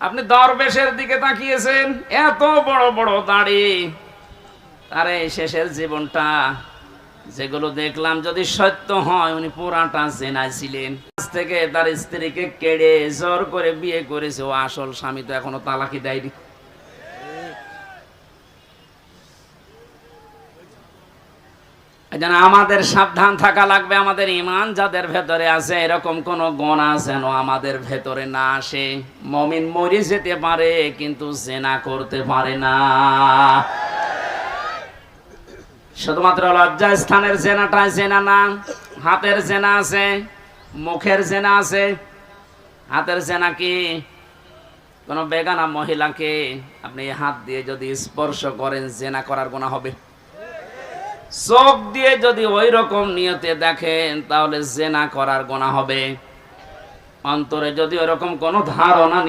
আপনি দরবেশের দিকে তাকিয়েছেন, এত বড় বড় দাড়ি, আরে শেষের জীবনটা যেগুলো দেখলাম যদি সত্য হয় উনি পুরাটা জেনায় ছিলেন। আজ থেকে তার স্ত্রীকে কেড়ে জোর করে বিয়ে করেছে, ও আসল স্বামী তো এখনো তালাকি দেয়নি। আমাদের সাবধান থাকা লাগবে। আমাদের ঈমান যাদের ভেতরে আছে এরকম কোন গুনাহ যেন আমাদের ভেতরে না আসে। মুমিন মরে যেতে পারে কিন্তু জিনা করতে পারে না। শুধুমাত্র লজ্জা স্থানের জেনাটাই জেনা না, হাতের জেনা আছে, মুখের জেনা আছে। হাতের জেনা কি? কোন বেগানা মহিলাকে আপনি হাত দিয়ে যদি স্পর্শ করেন জেনা করার গুনাহ হবে। চোখ দিয়ে যদি ওই রকম নিয়তে দেখেন তাহলে জেনা করার গুনাহ হবে। অন্তরে যদি ওরকম কোন ধারণা